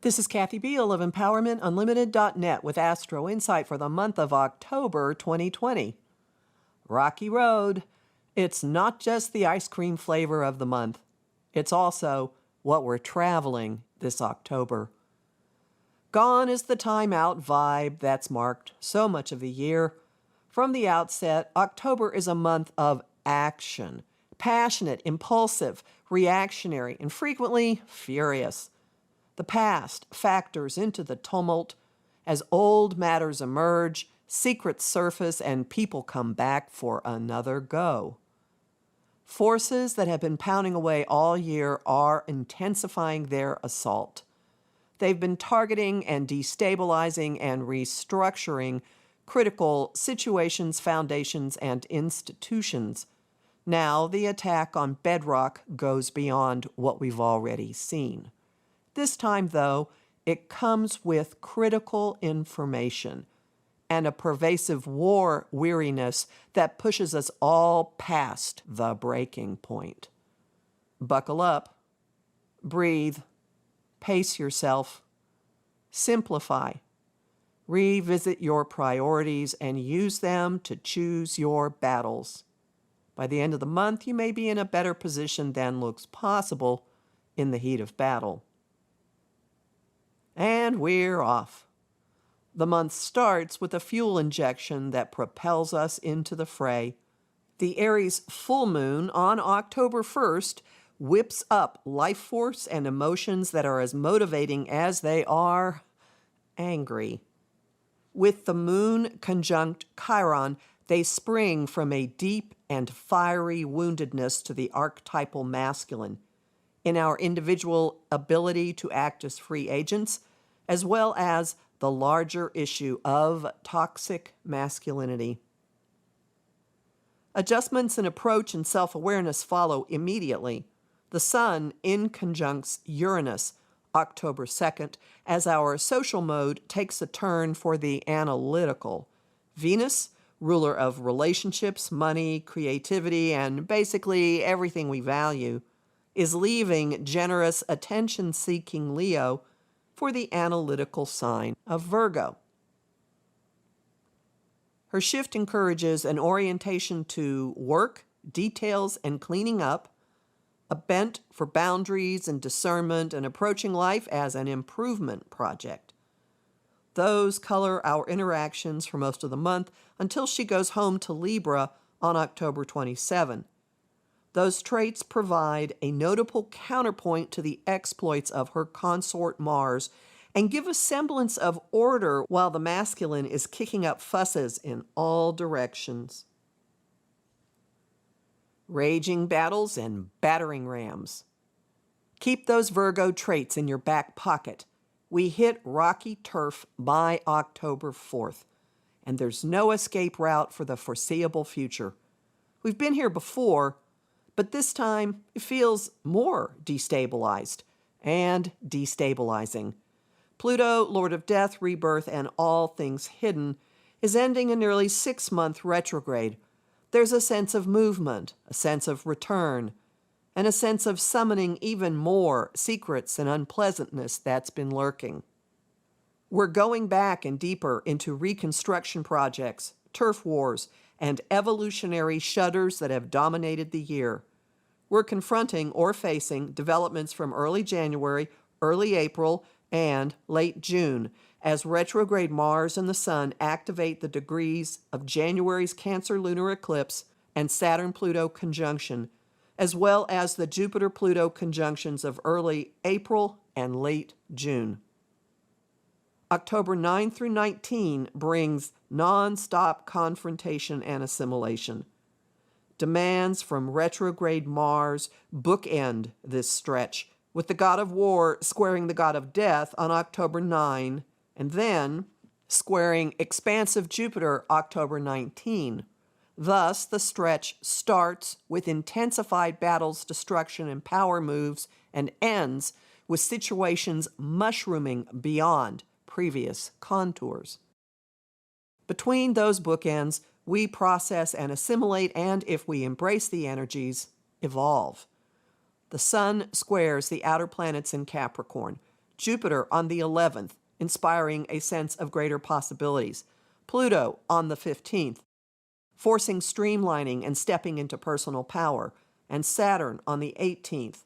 This is Kathy Biehl of EmpowermentUnlimited.net with Astro-Insight for the month of October 2020. Rocky Road. It's not just the ice cream flavor of the month. It's also what we're traveling this October. Gone is the time out vibe that's marked so much of the year. From the outset, October is a month of action. Passionate, impulsive, reactionary, and frequently furious. The past factors into the tumult as old matters emerge, secrets surface, and people come back for another go. Forces that have been pounding away all year are intensifying their assault. They've been targeting and destabilizing and restructuring critical situations, foundations, and institutions. Now the attack on bedrock goes beyond what we've already seen. This time, though, it comes with critical information and a pervasive war weariness that pushes us all past the breaking point. Buckle up, breathe, pace yourself, simplify, revisit your priorities, and use them to choose your battles. By the end of the month, you may be in a better position than looks possible in the heat of battle. And we're off. The month starts with a fuel injection that propels us into the fray. The Aries full moon on October 1st whips up life force and emotions that are as motivating as they are angry. With the moon conjunct Chiron, they spring from a deep and fiery woundedness to the archetypal masculine in our individual ability to act as free agents, as well as the larger issue of toxic masculinity. Adjustments in approach and self-awareness follow immediately. The Sun inconjuncts Uranus October 2nd as our social mode takes a turn for the analytical. Venus, ruler of relationships, money, creativity, and basically everything we value, is leaving generous, attention-seeking Leo for the analytical sign of Virgo. Her shift encourages an orientation to work, details, and cleaning up, a bent for boundaries and discernment, and approaching life as an improvement project. Those color our interactions for most of the month until she goes home to Libra on October 27. Those traits provide a notable counterpoint to the exploits of her consort Mars and give a semblance of order while the masculine is kicking up fusses in all directions. Raging battles and battering rams. Keep those Virgo traits in your back pocket. We hit rocky turf by October 4th, and there's no escape route for the foreseeable future. We've been here before, but this time it feels more destabilized and destabilizing. Pluto, Lord of Death, Rebirth, and all things hidden, is ending a nearly 6-month retrograde. There's a sense of movement, a sense of return, and a sense of summoning even more secrets and unpleasantness that's been lurking. We're going back and deeper into reconstruction projects, turf wars, and evolutionary shudders that have dominated the year. We're confronting or facing developments from early January, early April, and late June as retrograde Mars and the Sun activate the degrees of January's Cancer lunar eclipse and Saturn-Pluto conjunction, as well as the Jupiter-Pluto conjunctions of early April and late June. October 9 through 19 brings non-stop confrontation and assimilation. Demands from retrograde Mars bookend this stretch, with the god of war squaring the god of death on October 9, and then squaring expansive Jupiter October 19. Thus, the stretch starts with intensified battles, destruction, and power moves, and ends with situations mushrooming beyond previous contours. Between those bookends, we process and assimilate, and if we embrace the energies, evolve. The Sun squares the outer planets in Capricorn. Jupiter on the 11th, inspiring a sense of greater possibilities. Pluto on the 15th, forcing streamlining and stepping into personal power. And Saturn on the 18th,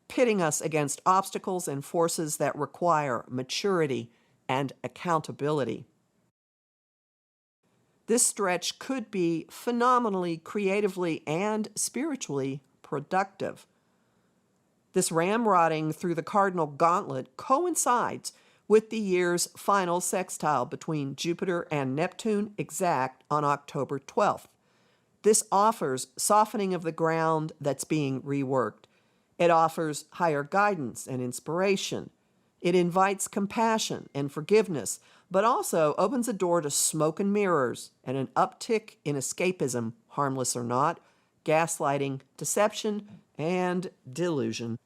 pitting us against obstacles and forces that require maturity and accountability. This stretch could be phenomenally creatively and spiritually productive. This ramrodding through the cardinal gauntlet coincides with the year's final sextile between Jupiter and Neptune exact on October 12th. This offers softening of the ground that's being reworked. It offers higher guidance and inspiration. It invites compassion and forgiveness, but also opens a door to smoke and mirrors and an uptick in escapism, harmless or not, gaslighting, deception, and delusion.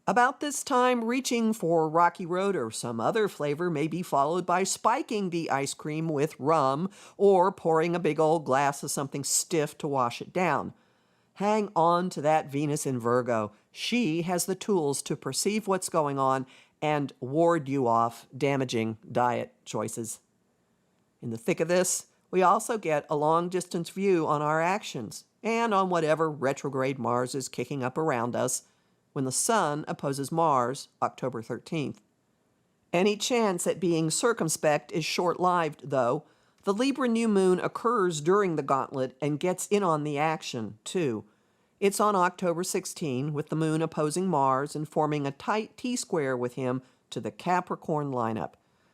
About this time, reaching for Rocky Road or some other flavor may be followed by spiking the ice cream with rum or pouring a big old glass of something stiff to wash it down. Hang on to that Venus in Virgo. She has the tools to perceive what's going on and ward you off damaging diet choices. In the thick of this, we also get a long-distance view on our actions and on whatever retrograde Mars is kicking up around us when the Sun opposes Mars October 13th. Any chance at being circumspect is short-lived, though. The Libra new moon occurs during the gauntlet and gets in on the action, too. It's on October 16, with the moon opposing Mars and forming a tight T-square with him to the Capricorn lineup.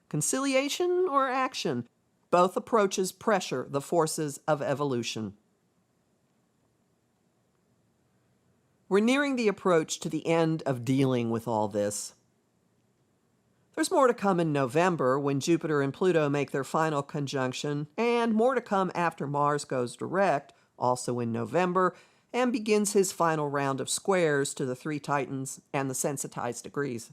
Conciliation or action? Both approaches pressure the forces of evolution. We're nearing the approach to the end of dealing with all this. There's more to come in November when Jupiter and Pluto make their final conjunction, and more to come after Mars goes direct, also in November, and begins his final round of squares to the three Titans and the sensitized degrees.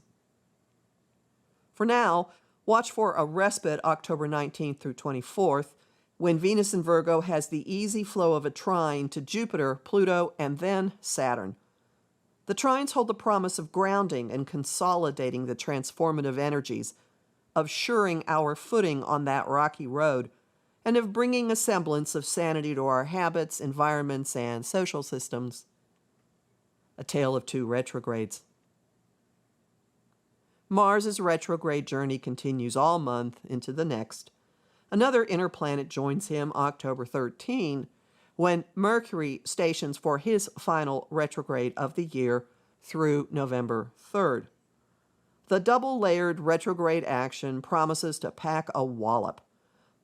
For now, watch for a respite October 19th through 24th, when Venus in Virgo has the easy flow of a trine to Jupiter, Pluto, and then Saturn. The trines hold the promise of grounding and consolidating the transformative energies, of shoring our footing on that rocky road, and of bringing a semblance of sanity to our habits, environments, and social systems. A tale of two retrogrades. Mars's retrograde journey continues all month into the next. Another inner planet joins him October 13, when Mercury stations for his final retrograde of the year through November 3rd. The double-layered retrograde action promises to pack a wallop.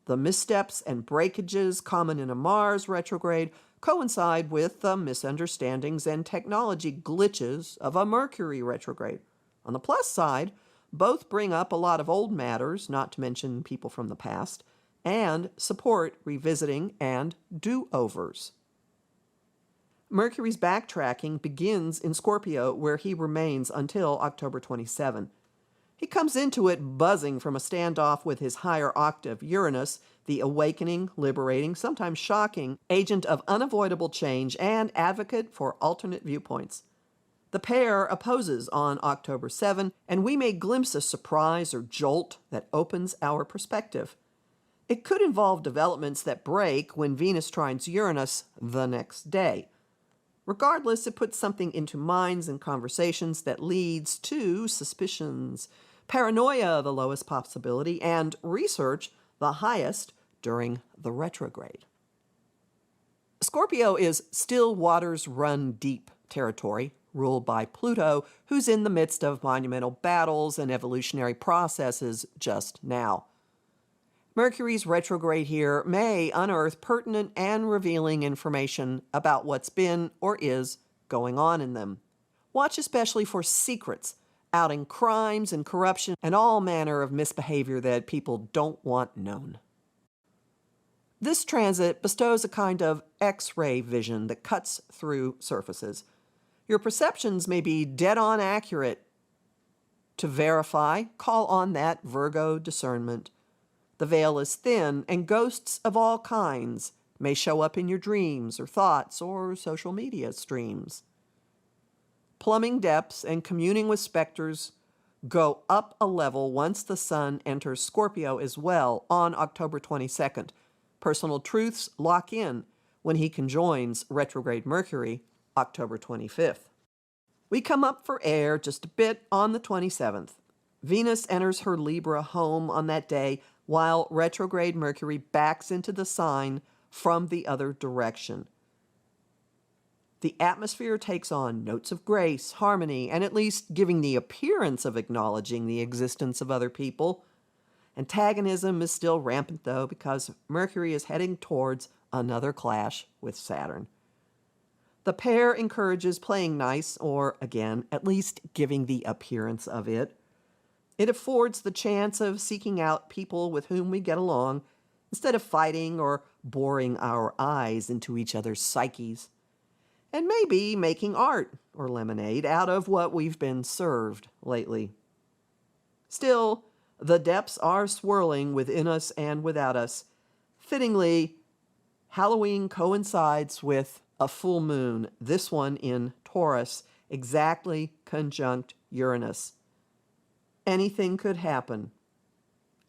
The missteps and breakages common in a Mars retrograde coincide with the misunderstandings and technology glitches of a Mercury retrograde. On the plus side, both bring up a lot of old matters, not to mention people from the past, and support revisiting and do-overs. Mercury's backtracking begins in Scorpio, where he remains until October 27. He comes into it buzzing from a standoff with his higher octave Uranus, the awakening, liberating, sometimes shocking agent of unavoidable change and advocate for alternate viewpoints. The pair opposes on October 7, and we may glimpse a surprise or jolt that opens our perspective. It could involve developments that break when Venus trines Uranus the next day. Regardless, it puts something into minds and conversations that leads to suspicions, paranoia the lowest possibility, and research the highest during the retrograde. Scorpio is still waters run deep territory, ruled by Pluto, who's in the midst of monumental battles and evolutionary processes just now. Mercury's retrograde here may unearth pertinent and revealing information about what's been or is going on in them. Watch especially for secrets, outing crimes and corruption and all manner of misbehavior that people don't want known. This transit bestows a kind of X-ray vision that cuts through surfaces. Your perceptions may be dead-on accurate. To verify, call on that Virgo discernment. The veil is thin, and ghosts of all kinds may show up in your dreams or thoughts or social media streams. Plumbing depths and communing with specters go up a level once the sun enters Scorpio as well on October 22nd. Personal truths lock in when he conjoins retrograde Mercury October 25th. We come up for air just a bit on the 27th. Venus enters her Libra home on that day, while retrograde Mercury backs into the sign from the other direction. The atmosphere takes on notes of grace, harmony, and at least giving the appearance of acknowledging the existence of other people. Antagonism is still rampant, though, because Mercury is heading towards another clash with Saturn. The pair encourages playing nice, or, again, at least giving the appearance of it. It affords the chance of seeking out people with whom we get along, instead of fighting or boring our eyes into each other's psyches. And maybe making art or lemonade out of what we've been served lately. Still, the depths are swirling within us and without us. Fittingly, Halloween coincides with a full moon, this one in Taurus, exactly conjunct Uranus. Anything could happen.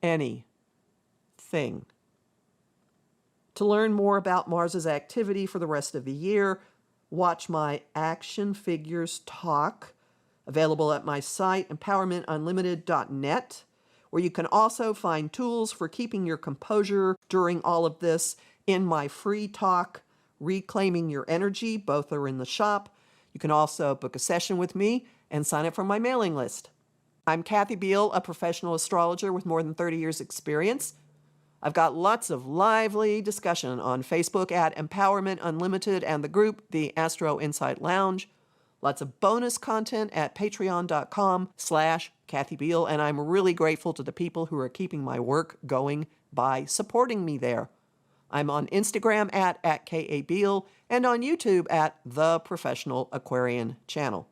Anything. To learn more about Mars's activity for the rest of the year, watch my Action Figures talk, available at my site, empowermentunlimited.net, where you can also find tools for keeping your composure during all of this in my free talk, Reclaiming Your Energy. Both are in the shop. You can also book a session with me and sign up for my mailing list. I'm Kathy Biehl, a professional astrologer with more than 30 years' experience. I've got lots of lively discussion on Facebook at Empowerment Unlimited and the group, the Astro-Insight Lounge. Lots of bonus content at patreon.com/Kathy Biehl, and I'm really grateful to the people who are keeping my work going by supporting me there. I'm on Instagram at KA Biehl and on YouTube at The Professional Aquarian Channel.